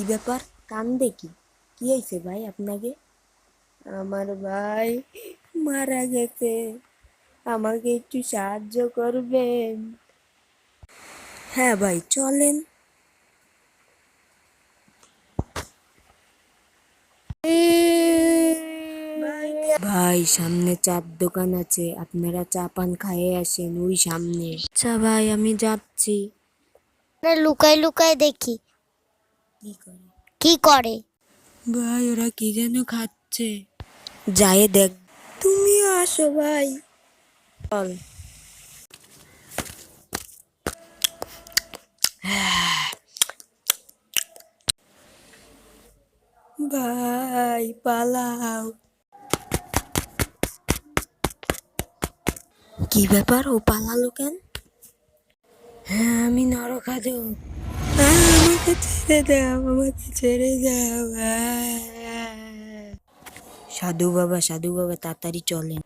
ব্যাপার, কান্দে কি? কি হয়েছে ভাই আপনাকে? আমার ভাই মারা গেছে, আমাকে একটু সাহায্য করবেন? হ্যাঁ ভাই, চলেন। ভাই, সামনে চার দোকান আছে, আপনারা চা পান খাইয়ে আসেন ওই সামনে। আচ্ছা ভাই, আমি যাচ্ছি। লুকাই লুকাই দেখি কি করে? কি করে। ভাই, ওরা কি যেন খাচ্ছে, যায় দেখ। তুমিও আসো ভাই, চল। ভাই পালাও। কি ব্যাপার, ও পালালো কেন? হ্যাঁ, আমি নরখাদক। আমাকে ছেড়ে দাও, আমাকে ছেড়ে দাও। সাধু বাবা, সাধু বাবা, তাড়াতাড়ি চলেন।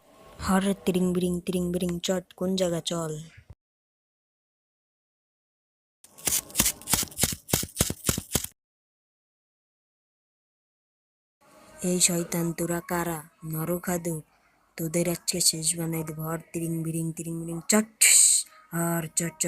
হর তিরিং বিরিং চট, কোন জায়গা, চল। এই শয়তান, তোরা কারা? নরখাদক, তোদের আজকে শেষ বানাই দেবো। হর তিরিং বিরিং চট। আর চট চট।